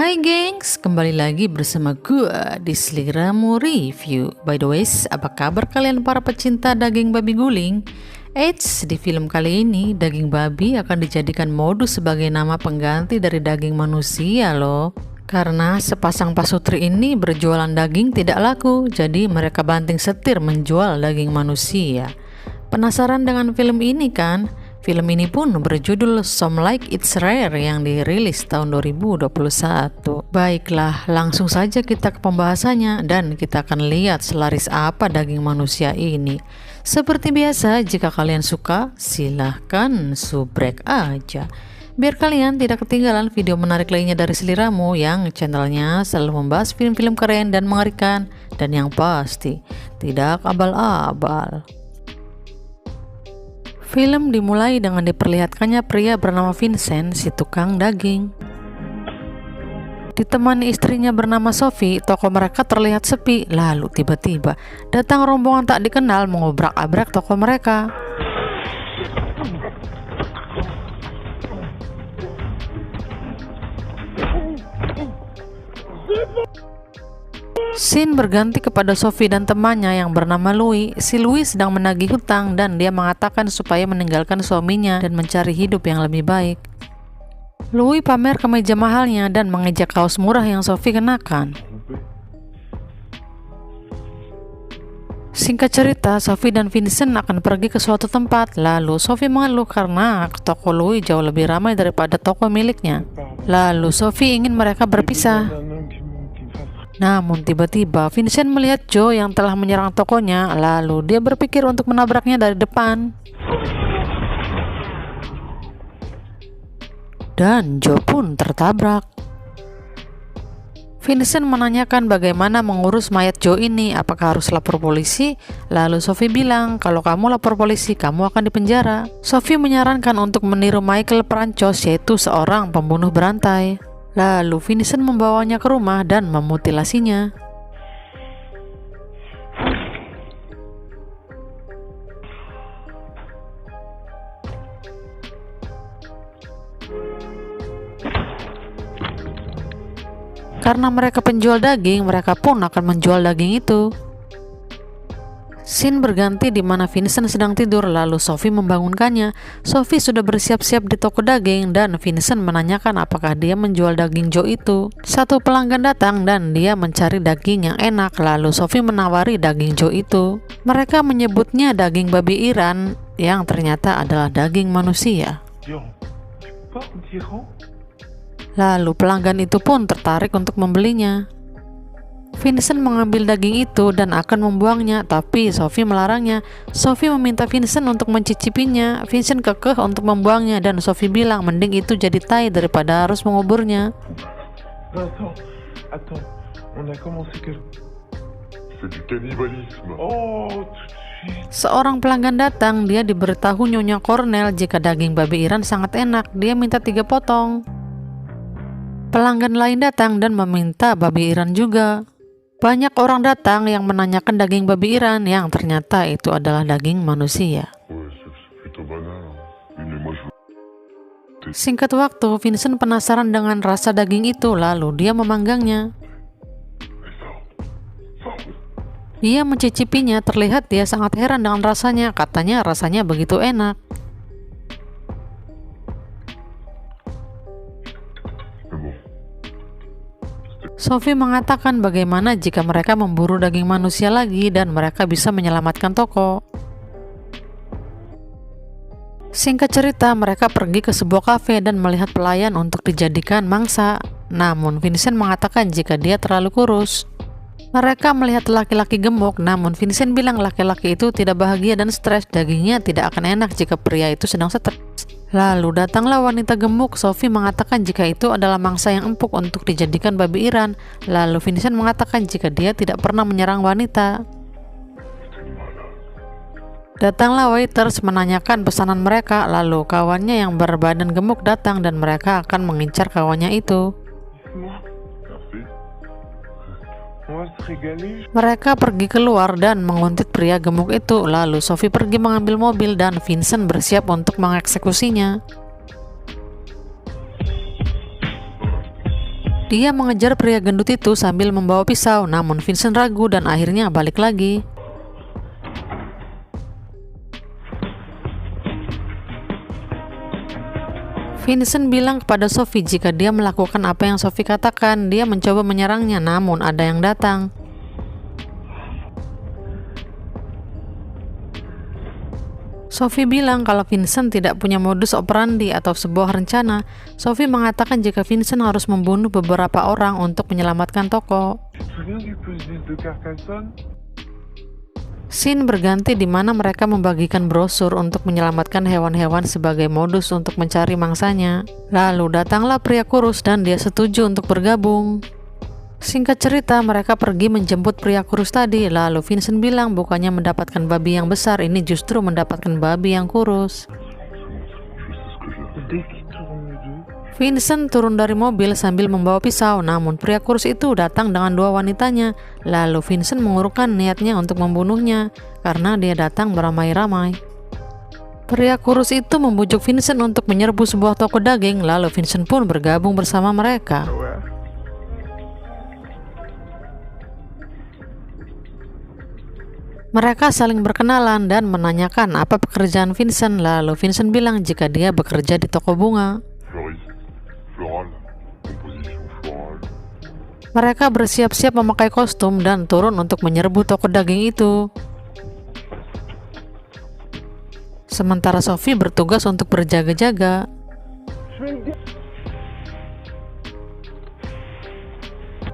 Hai gengs, kembali lagi bersama gua di Seliramu Review. By the way, apa kabar kalian para pecinta daging babi guling? Eits, di film kali ini daging babi akan dijadikan modus sebagai nama pengganti dari daging manusia loh. Karena sepasang pasutri ini berjualan daging tidak laku, jadi mereka banting setir menjual daging manusia. Penasaran dengan film ini kan? Film ini pun berjudul Some Like It's Rare yang dirilis tahun 2021. Baiklah, langsung saja kita ke pembahasannya dan kita akan lihat selaris apa daging manusia ini. Seperti biasa, jika kalian suka, silahkan subrek aja. Biar kalian tidak ketinggalan video menarik lainnya dari Seliramu yang channelnya selalu membahas film-film keren dan mengerikan. Dan yang pasti, tidak abal-abal. Film dimulai dengan diperlihatkannya pria bernama Vincent, si tukang daging. Ditemani istrinya bernama Sophie, toko mereka terlihat sepi. Lalu tiba-tiba datang rombongan tak dikenal mengobrak-abrak toko mereka. Scene berganti kepada Sophie dan temannya yang bernama Louis. Si Louis sedang menagih hutang dan dia mengatakan supaya meninggalkan suaminya dan mencari hidup yang lebih baik. Louis pamer kemeja mahalnya dan mengejek kaos murah yang Sophie kenakan. Singkat cerita, Sophie dan Vincent akan pergi ke suatu tempat. Lalu Sophie mengeluh karena toko Louis jauh lebih ramai daripada toko miliknya. Lalu Sophie ingin mereka berpisah. Namun tiba-tiba Vincent melihat Joe yang telah menyerang tokonya, lalu dia berpikir untuk menabraknya dari depan. Dan Joe pun tertabrak. Vincent menanyakan bagaimana mengurus mayat Joe ini, apakah harus lapor polisi? Lalu Sophie bilang, kalau kamu lapor polisi, kamu akan dipenjara. Sophie menyarankan untuk meniru Michael Prancos, yaitu seorang pembunuh berantai. Lalu Vincent membawanya ke rumah dan memutilasinya. Karena mereka penjual daging, mereka pun akan menjual daging itu. Scene berganti di mana Vincent sedang tidur, lalu Sophie membangunkannya. Sophie sudah bersiap-siap di toko daging dan Vincent menanyakan apakah dia menjual daging Joe itu. Satu pelanggan datang dan dia mencari daging yang enak, lalu Sophie menawari daging Joe itu. Mereka menyebutnya daging babi Iran yang ternyata adalah daging manusia. Lalu pelanggan itu pun tertarik untuk membelinya. Vincent mengambil daging itu dan akan membuangnya, tapi Sophie melarangnya. Sophie meminta Vincent untuk mencicipinya. Vincent kekeh untuk membuangnya dan Sophie bilang mending itu jadi tai daripada harus menguburnya. Seorang pelanggan datang, dia diberitahu Nyonya Cornell jika daging babi Iran sangat enak. Dia minta 3 potong. Pelanggan lain datang dan meminta babi Iran juga. Banyak orang datang yang menanyakan daging babi Iran yang ternyata itu adalah daging manusia. Singkat waktu, Vincent penasaran dengan rasa daging itu, lalu dia memanggangnya. Dia mencicipinya, terlihat dia sangat heran dengan rasanya, katanya rasanya begitu enak. Sophie mengatakan bagaimana jika mereka memburu daging manusia lagi dan mereka bisa menyelamatkan toko. Singkat cerita, mereka pergi ke sebuah kafe dan melihat pelayan untuk dijadikan mangsa. Namun Vincent mengatakan jika dia terlalu kurus. Mereka melihat laki-laki gemuk, namun Vincent bilang laki-laki itu tidak bahagia dan stres, dagingnya tidak akan enak jika pria itu sedang stres. Lalu datanglah wanita gemuk. Sophie mengatakan jika itu adalah mangsa yang empuk untuk dijadikan babi Iran. Lalu Vincent mengatakan jika dia tidak pernah menyerang wanita. Datanglah waiters menanyakan pesanan mereka. Lalu kawannya yang berbadan gemuk datang dan mereka akan mengincar kawannya itu. Mereka pergi keluar dan menguntit pria gemuk itu. Lalu Sophie pergi mengambil mobil dan Vincent bersiap untuk mengeksekusinya. Dia mengejar pria gendut itu sambil membawa pisau, namun Vincent ragu dan akhirnya balik lagi. Vincent bilang kepada Sophie jika dia melakukan apa yang Sophie katakan. Dia mencoba menyerangnya, namun ada yang datang. Sophie bilang kalau Vincent tidak punya modus operandi atau sebuah rencana. Sophie mengatakan jika Vincent harus membunuh beberapa orang untuk menyelamatkan toko. Scene berganti di mana mereka membagikan brosur untuk menyelamatkan hewan-hewan sebagai modus untuk mencari mangsanya. Lalu datanglah pria kurus dan dia setuju untuk bergabung. Singkat cerita, mereka pergi menjemput pria kurus tadi. Lalu Vincent bilang bukannya mendapatkan babi yang besar, ini justru mendapatkan babi yang kurus. Vincent turun dari mobil sambil membawa pisau, namun pria kurus itu datang dengan dua wanitanya. Lalu Vincent mengurungkan niatnya untuk membunuhnya karena dia datang beramai-ramai. Pria kurus itu membujuk Vincent untuk menyerbu sebuah toko daging. Lalu Vincent pun bergabung bersama mereka. Mereka saling berkenalan dan menanyakan apa pekerjaan Vincent. Lalu Vincent bilang jika dia bekerja di toko bunga. Mereka bersiap-siap memakai kostum dan turun untuk menyerbu toko daging itu. Sementara Sophie bertugas untuk berjaga-jaga.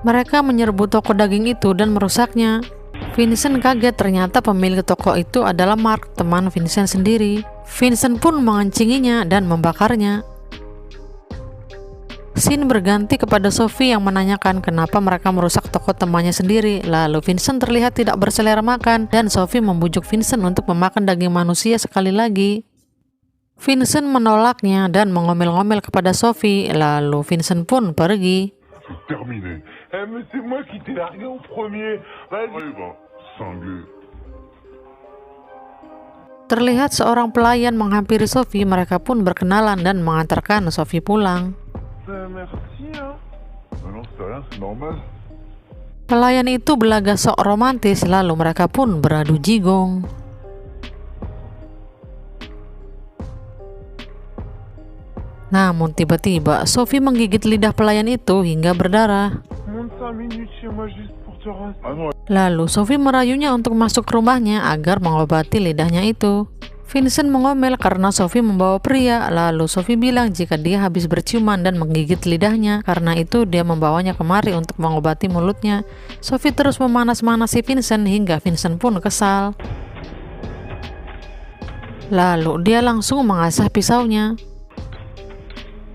Mereka menyerbu toko daging itu dan merusaknya. Vincent kaget, ternyata pemilik toko itu adalah Mark, teman Vincent sendiri. Vincent pun mengancinginya dan membakarnya. Scene berganti kepada Sophie yang menanyakan kenapa mereka merusak toko temannya sendiri. Lalu Vincent terlihat tidak berselera makan dan Sophie membujuk Vincent untuk memakan daging manusia sekali lagi. Vincent menolaknya dan mengomel-ngomel kepada Sophie. Lalu Vincent pun pergi. Terlihat seorang pelayan menghampiri Sophie. Mereka pun berkenalan dan mengantarkan Sophie pulang. Pelayan itu belaga sok romantis, lalu mereka pun beradu jigong. Namun tiba-tiba Sophie menggigit lidah pelayan itu hingga berdarah. Lalu Sophie merayunya untuk masuk ke rumahnya agar mengobati lidahnya itu. Vincent mengomel karena Sophie membawa pria. Lalu Sophie bilang jika dia habis berciuman dan menggigit lidahnya, karena itu dia membawanya kemari untuk mengobati mulutnya. Sophie terus memanas-manasi Vincent hingga Vincent pun kesal. Lalu dia langsung mengasah pisaunya.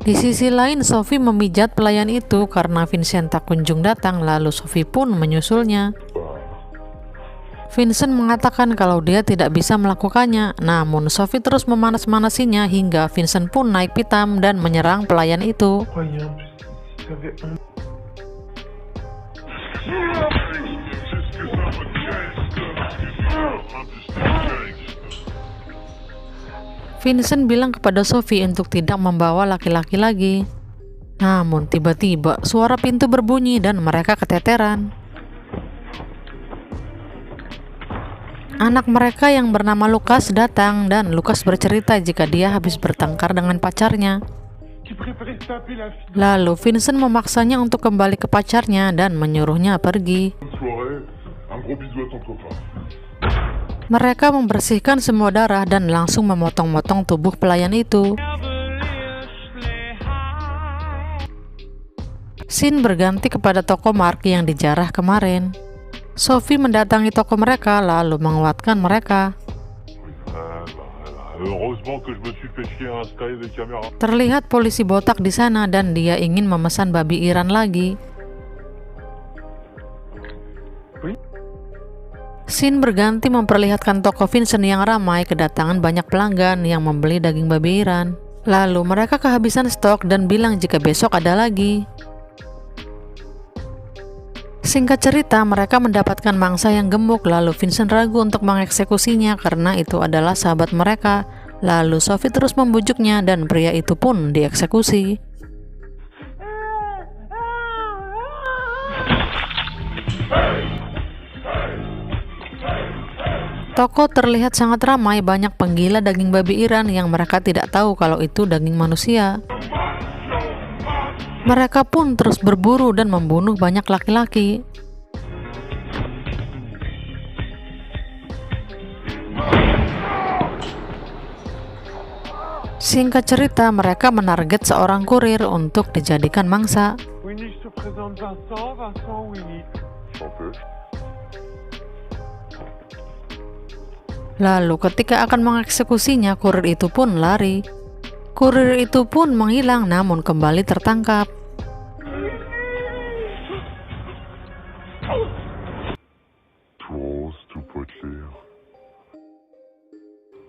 Di sisi lain, Sophie memijat pelayan itu karena Vincent tak kunjung datang. Lalu Sophie pun menyusulnya. Vincent mengatakan kalau dia tidak bisa melakukannya, namun Sophie terus memanas-manasinya hingga Vincent pun naik pitam dan menyerang pelayan itu. Vincent bilang kepada Sophie untuk tidak membawa laki-laki lagi. Namun tiba-tiba suara pintu berbunyi dan mereka keteteran. Anak mereka yang bernama Lucas datang dan Lucas bercerita jika dia habis bertengkar dengan pacarnya. Lalu Vincent memaksanya untuk kembali ke pacarnya dan menyuruhnya pergi. Mereka membersihkan semua darah dan langsung memotong-motong tubuh pelayan itu. Scene berganti kepada toko Mark yang dijarah kemarin. Sophie mendatangi toko mereka lalu menguatkan mereka. Terlihat polisi botak di sana dan dia ingin memesan babi Iran lagi. Scene berganti memperlihatkan toko Vincent yang ramai kedatangan banyak pelanggan yang membeli daging babi Iran. Lalu mereka kehabisan stok dan bilang jika besok ada lagi. Singkat cerita, mereka mendapatkan mangsa yang gemuk. Lalu Vincent ragu untuk mengeksekusinya karena itu adalah sahabat mereka. Lalu Sophie terus membujuknya dan pria itu pun dieksekusi. Toko terlihat sangat ramai, banyak penggila daging babi Iran yang mereka tidak tahu kalau itu daging manusia. Mereka pun terus berburu dan membunuh banyak laki-laki. Singkat cerita, mereka menarget seorang kurir untuk dijadikan mangsa. Lalu ketika akan mengeksekusinya, kurir itu pun lari. Kurir itu pun menghilang namun kembali tertangkap.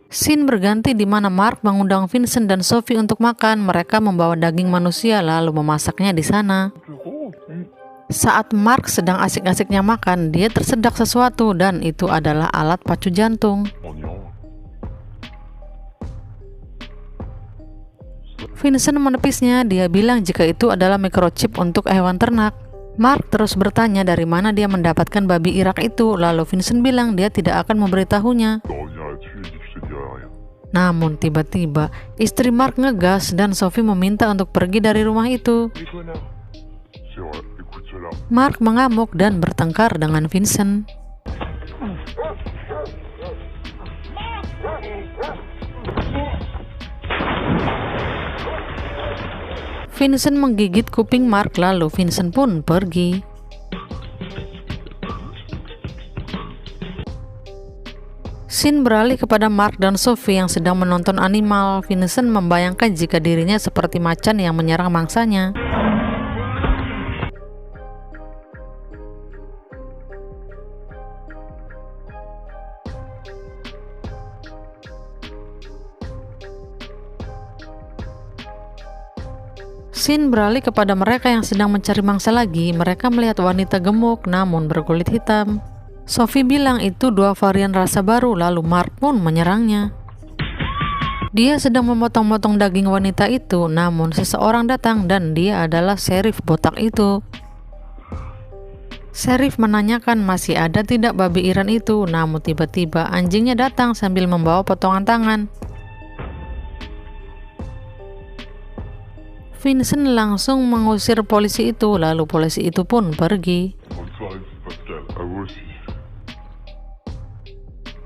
Scene berganti di mana Mark mengundang Vincent dan Sophie untuk makan. Mereka membawa daging manusia lalu memasaknya di sana. Saat Mark sedang asik-asiknya makan, dia tersedak sesuatu dan itu adalah alat pacu jantung. Vincent menepisnya, dia bilang jika itu adalah microchip untuk hewan ternak. Mark terus bertanya dari mana dia mendapatkan babi Irak itu, lalu Vincent bilang dia tidak akan memberitahunya. Namun tiba-tiba, istri Mark ngegas dan Sophie meminta untuk pergi dari rumah itu. Mark mengamuk dan bertengkar dengan Vincent. Vincent menggigit kuping Mark lalu Vincent pun pergi. Scene beralih kepada Mark dan Sophie yang sedang menonton animal. Vincent membayangkan jika dirinya seperti macan yang menyerang mangsanya. Scene beralih kepada mereka yang sedang mencari mangsa lagi. Mereka melihat wanita gemuk namun berkulit hitam. Sophie bilang itu dua varian rasa baru, lalu Mark pun menyerangnya. Dia sedang memotong-motong daging wanita itu, namun seseorang datang dan dia adalah Sheriff botak itu. Sheriff menanyakan masih ada tidak babi Iran itu, namun tiba-tiba anjingnya datang sambil membawa potongan tangan. Vincent langsung mengusir polisi itu, lalu polisi itu pun pergi.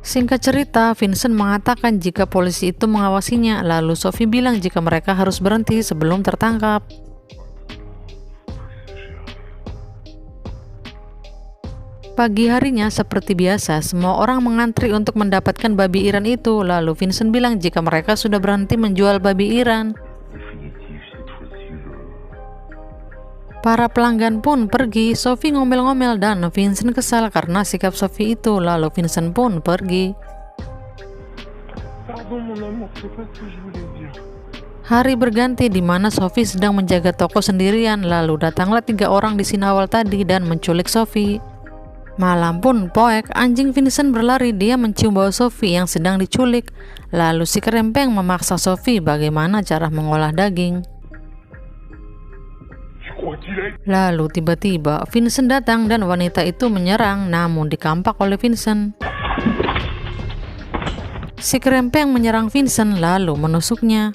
Singkat cerita, Vincent mengatakan jika polisi itu mengawasinya, lalu Sophie bilang jika mereka harus berhenti sebelum tertangkap. Pagi harinya seperti biasa, semua orang mengantri untuk mendapatkan babi Iran itu, lalu Vincent bilang jika mereka sudah berhenti menjual babi Iran. Para pelanggan pun pergi. Sophie ngomel-ngomel dan Vincent kesal karena sikap Sophie itu, lalu Vincent pun pergi. Hari berganti di mana Sophie sedang menjaga toko sendirian, lalu datanglah 3 orang di Sinawal tadi dan menculik Sophie. Malam pun poek, anjing Vincent berlari, dia mencium bau Sophie yang sedang diculik, lalu si kerempeng memaksa Sophie bagaimana cara mengolah daging. Lalu tiba-tiba Vincent datang dan wanita itu menyerang, namun dikampak oleh Vincent. Si kerempeng menyerang Vincent lalu menusuknya.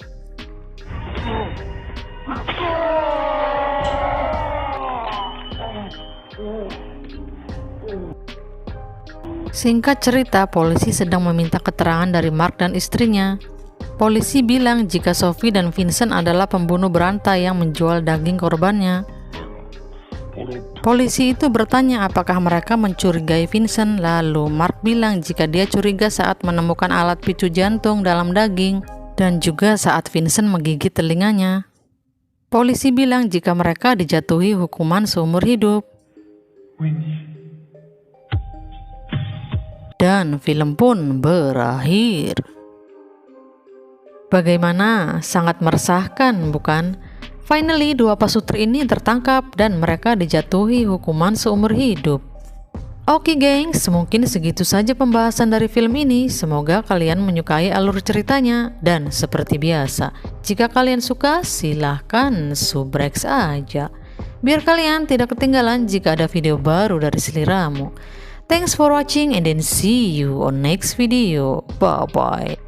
Singkat cerita, polisi sedang meminta keterangan dari Mark dan istrinya. Polisi bilang jika Sophie dan Vincent adalah pembunuh berantai yang menjual daging korbannya. Polisi itu bertanya apakah mereka mencurigai Vincent, lalu Mark bilang jika dia curiga saat menemukan alat picu jantung dalam daging dan juga saat Vincent menggigit telinganya. Polisi bilang jika mereka dijatuhi hukuman seumur hidup. Dan film pun berakhir. Bagaimana? Sangat meresahkan, bukan? Finally, 2 pasutri ini tertangkap dan mereka dijatuhi hukuman seumur hidup. Oke gengs, mungkin segitu saja pembahasan dari film ini. Semoga kalian menyukai alur ceritanya. Dan seperti biasa, jika kalian suka, silahkan subreks aja, biar kalian tidak ketinggalan jika ada video baru dari Seliramu. Thanks for watching and then see you on next video. Bye bye.